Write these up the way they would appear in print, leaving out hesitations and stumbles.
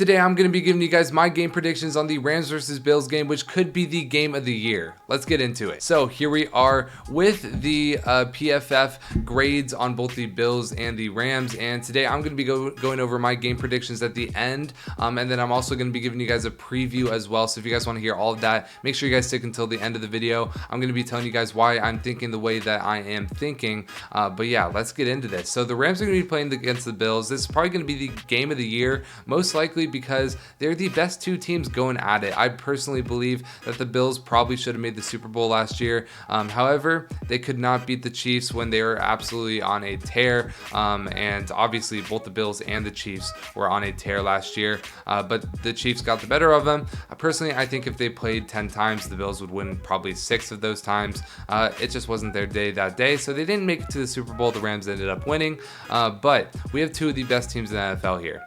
Today I'm going to be giving you guys my game predictions on the Rams versus Bills game, which could be the game of the year. Let's get into it. So here we are with the PFF grades on both the Bills and the Rams, and today I'm going to be going over my game predictions at the end, and then I'm also going to be giving you guys a preview as well. So if you guys want to hear all of that, make sure you guys stick until the end of the video. I'm going to be telling you guys why I'm thinking the way that I am thinking, but yeah, let's get into this. So the Rams are going to be playing against the Bills. This is probably going to be the game of the year, most likely because they're the best two teams going at it. I personally believe that the Bills probably should have made the Super Bowl last year. However, they could not beat the Chiefs when they were absolutely on a tear. And obviously both the Bills and the Chiefs were on a tear last year, but the Chiefs got the better of them. Personally, I think if they played 10 times, the Bills would win probably 6 of those times. It just wasn't their day that day, so they didn't make it to the Super Bowl. The Rams ended up winning, but we have two of the best teams in the NFL here.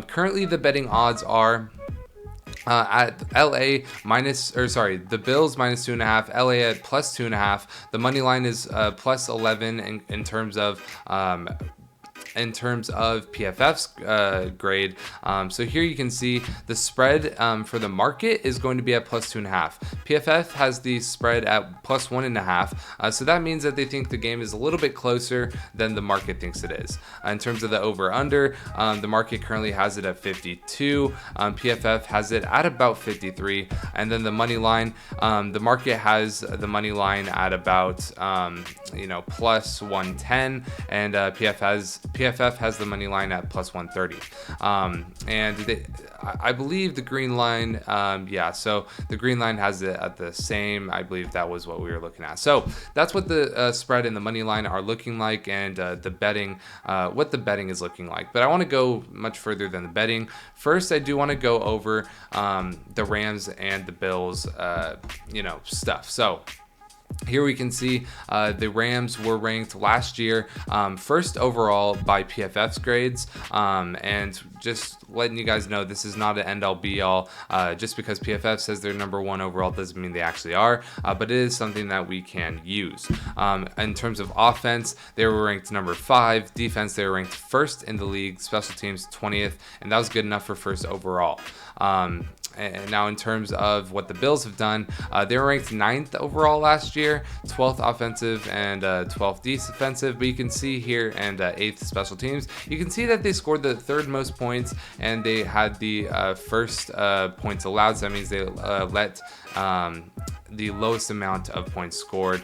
Currently, the betting odds are at the Bills minus 2.5, LA at plus 2.5. The money line is plus 11 in terms of PFF's grade. So here you can see the spread for the market is going to be at plus 2.5. PFF has the spread at plus 1.5. So that means that they think the game is a little bit closer than the market thinks it is. In terms of the over-under, the market currently has it at 52. PFF has it at about 53. And then the money line, the market has the money line at about plus 110, and PFF has the money line at plus 130. I believe the green line, so the green line has it at the same. I believe that was what we were looking at. So that's what the spread and the money line are looking like, and the betting, what the betting is looking like. But I want to go much further than the betting. First, I do want to go over the Rams and the Bills, stuff. So here we can see the Rams were ranked last year first overall by PFF's grades, and just letting you guys know, this is not an end all be all. Just because PFF says they're number 1 overall doesn't mean they actually are, but it is something that we can use. In terms of offense, they were ranked number 5. Defense, they were ranked first in the league. Special teams, 20th, and that was good enough for first overall. And now in terms of what the Bills have done, they were ranked 9th overall last year, 12th offensive and 12th defensive. But you can see here, and 8th special teams, you can see that they scored the 3rd most points, and they had the first points allowed. So that means they let the lowest amount of points scored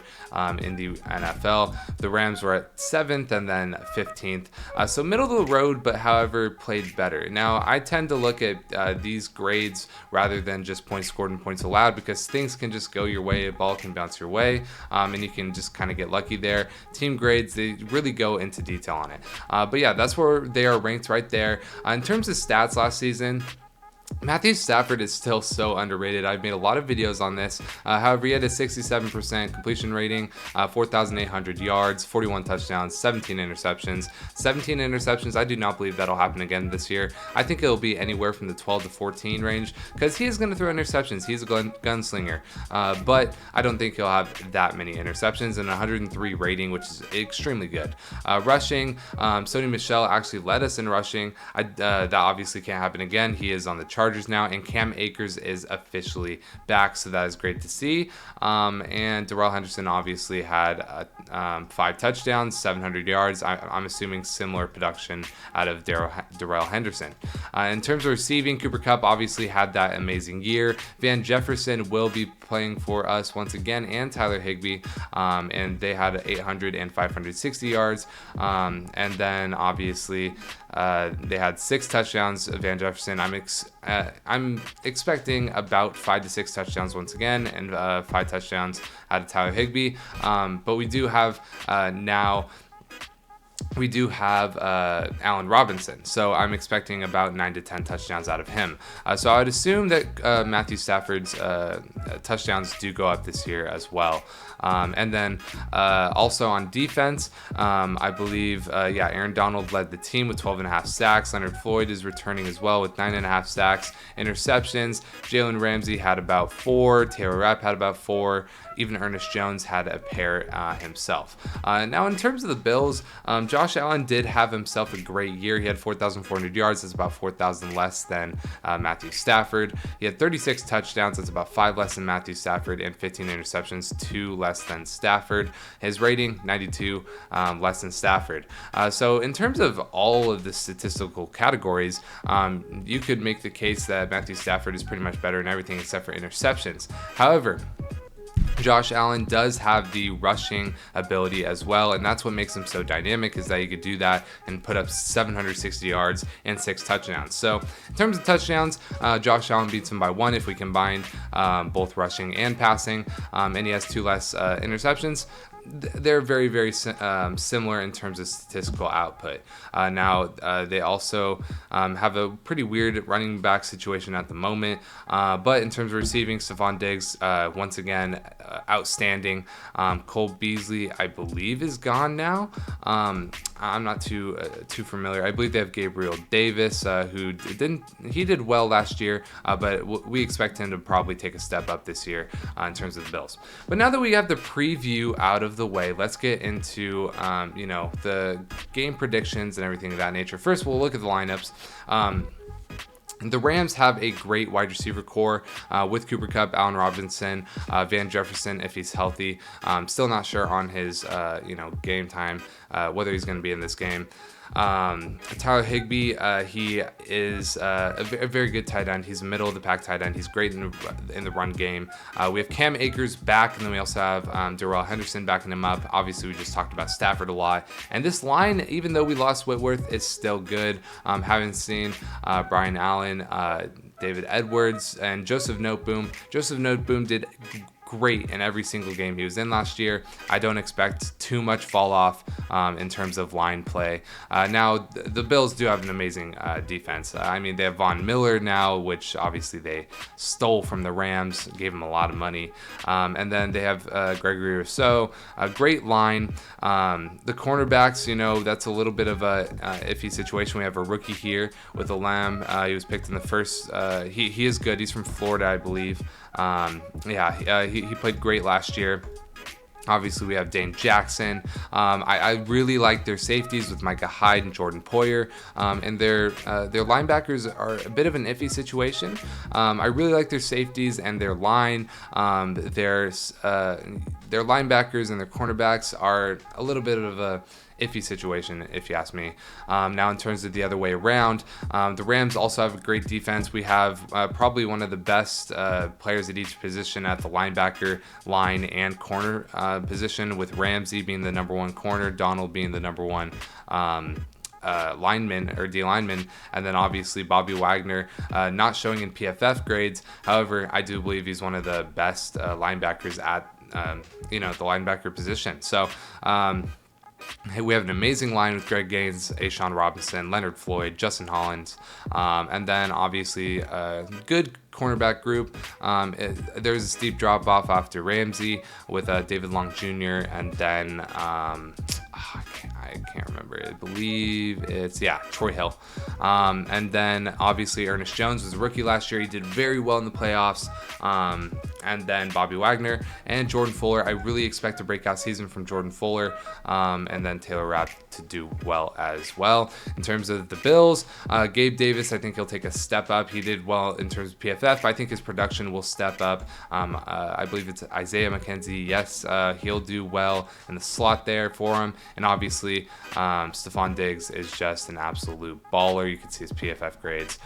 in the NFL. The Rams were at 7th and then 15th. So middle of the road, but however played better. Now, I tend to look at these grades rather than just points scored and points allowed, because things can just go your way, a ball can bounce your way, and you can just kind of get lucky there. Team grades, they really go into detail on it. But yeah, that's where they are ranked right there. In terms of stats last season, Matthew Stafford is still so underrated. I've made a lot of videos on this. However, he had a 67% completion rating, 4,800 yards, 41 touchdowns, 17 interceptions. 17 interceptions, I do not believe that'll happen again this year. I think it'll be anywhere from the 12 to 14 range, because he is going to throw interceptions. He's a gunslinger, but I don't think he'll have that many interceptions, and 103 rating, which is extremely good. Rushing, Sony Michel actually led us in rushing. That obviously can't happen again. He is on the Chargers now, and Cam Akers is officially back, so that is great to see. And Darrell Henderson obviously had 5 touchdowns, 700 yards. I'm assuming similar production out of Darrell Henderson. In terms of receiving, Cooper Kupp obviously had that amazing year. Van Jefferson will be playing for us once again, and Tyler Higbee, and they had 800 and 560 yards. And then obviously they had 6 touchdowns. Van Jefferson, I'm expecting about 5 to 6 touchdowns once again, and 5 touchdowns out of Tyler Higbee. But we do have Allen Robinson, so I'm expecting about 9 to 10 touchdowns out of him. So I would assume that Matthew Stafford's touchdowns do go up this year as well. And then also on defense, I believe, Aaron Donald led the team with 12.5 sacks. Leonard Floyd is returning as well with 9.5 sacks. Interceptions, Jalen Ramsey had about 4. Taylor Rapp had about 4. Even Ernest Jones had a pair himself. Now, in terms of the Bills, Josh Allen did have himself a great year. He had 4,400 yards. That's about 4,000 less than Matthew Stafford. He had 36 touchdowns. That's about 5 less than Matthew Stafford, and 15 interceptions, 2 less than Stafford. His rating, 92, less than Stafford. So in terms of all of the statistical categories, you could make the case that Matthew Stafford is pretty much better in everything except for interceptions. However, Josh Allen does have the rushing ability as well, and that's what makes him so dynamic, is that he could do that and put up 760 yards and 6 touchdowns. So in terms of touchdowns, Josh Allen beats him by 1 if we combine both rushing and passing, and he has 2 less interceptions. They're very, very similar in terms of statistical output. Now, they also have a pretty weird running back situation at the moment. But in terms of receiving, Stephon Diggs, once again, outstanding. Cole Beasley, I believe, is gone now. I'm not too familiar. I believe they have Gabriel Davis, who did well last year, but we expect him to probably take a step up this year in terms of the Bills. But now that we have the preview out of the way, let's get into the game predictions and everything of that nature. First, we'll look at the lineups. The Rams have a great wide receiver core with Cooper Kupp, Allen Robinson, Van Jefferson if he's healthy. Still not sure on his game time, whether he's going to be in this game. Tyler Higbee, he is a very good tight end. He's a middle of the pack tight end. He's great in the run game. We have Cam Akers back, and then we also have Darrell Henderson backing him up. Obviously, we just talked about Stafford a lot. And this line, even though we lost Whitworth, is still good. Haven't seen Brian Allen, David Edwards, and Joseph Noteboom. Joseph Noteboom did great in every single game he was in last year. I don't expect too much fall off in terms of line play. Now, the Bills do have an amazing defense. I mean, they have Von Miller now, which obviously they stole from the Rams, gave him a lot of money. And then they have Gregory Rousseau, a great line. The cornerbacks, that's a little bit of a iffy situation. We have a rookie here with a Lamb. He was picked in the first. He is good. He's from Florida, I believe. He played great last year. Obviously, we have Dane Jackson. I really like their safeties with Micah Hyde and Jordan Poyer. And their linebackers are a bit of an iffy situation. I really like their safeties and their line. Their linebackers and their cornerbacks are a little bit of a iffy situation, if you ask me. Now, in terms of the other way around, the Rams also have a great defense. We have probably one of the best players at each position at the linebacker, line, and corner position, with Ramsey being the number 1 corner, Donald being the number 1 lineman or D lineman, and then obviously Bobby Wagner not showing in PFF grades. However, I do believe he's one of the best linebackers at the linebacker position. So we have an amazing line with Greg Gaines, A'Shawn Robinson, Leonard Floyd, Justin Hollins, and then obviously a good cornerback group. There's a steep drop off after Ramsey with David Long Jr. and then I can't remember. I believe it's Troy Hill. And then obviously Ernest Jones was a rookie last year. He did very well in the playoffs. And then Bobby Wagner and Jordan Fuller. I really expect a breakout season from Jordan Fuller. And then Taylor Rapp to do well as well. In terms of the Bills, Gabe Davis, I think he'll take a step up. He did well in terms of PFF. I think his production will step up. I believe it's Isaiah McKenzie. Yes, he'll do well in the slot there for him. And obviously, Stephon Diggs is just an absolute baller. You can see his PFF grades.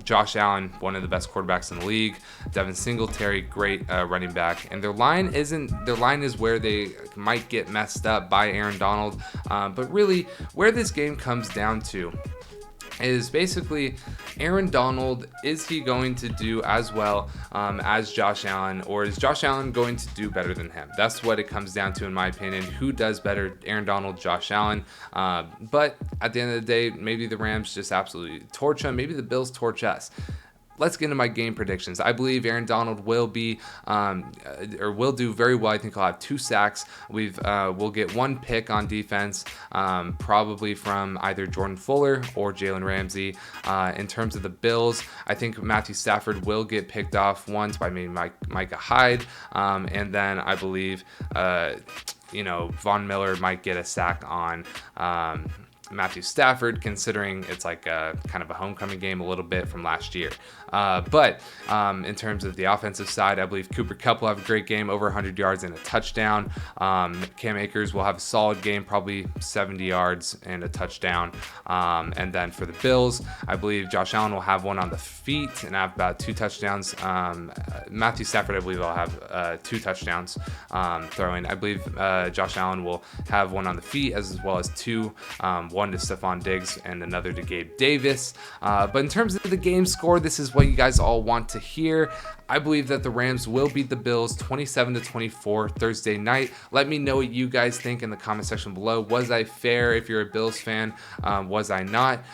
Josh Allen, one of the best quarterbacks in the league. Devin Singletary, great running back. And their line is where they might get messed up by Aaron Donald. But really, where this game comes down to is basically Aaron Donald, is he going to do as well as Josh Allen, or is Josh Allen going to do better than him? That's what it comes down to, in my opinion. Who does better, Aaron Donald, Josh Allen? But at the end of the day, maybe the Rams just absolutely torch him. Maybe the Bills torch us. Let's get into my game predictions. I believe Aaron Donald will be, will do very well. I think he'll have 2 sacks. We'll get 1 pick on defense, probably from either Jordan Fuller or Jalen Ramsey. In terms of the Bills, I think Matthew Stafford will get picked off once by maybe Micah Hyde, and then I believe Von Miller might get a sack on Matthew Stafford, considering it's like a kind of a homecoming game a little bit from last year. But in terms of the offensive side, I believe Cooper Kupp will have a great game, over 100 yards and a touchdown. Cam Akers will have a solid game, probably 70 yards and a touchdown. And then for the Bills, I believe Josh Allen will have one on the feet and have about 2 touchdowns. Matthew Stafford, I believe, will have 2 touchdowns throwing. I believe Josh Allen will have one on the feet as well as 2. One to Stephon Diggs and another to Gabe Davis. But in terms of the game score, this is what you guys all want to hear. I believe that the Rams will beat the Bills 27-24 Thursday night. Let me know what you guys think in the comment section below. Was I fair? If you're a Bills fan, was I not?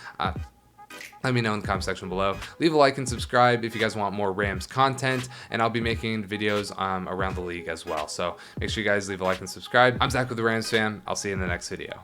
Let me know in the comment section below. Leave a like and subscribe if you guys want more Rams content, and I'll be making videos around the league as well. So make sure you guys leave a like and subscribe. I'm Zach with the Rams Fan. I'll see you in the next video.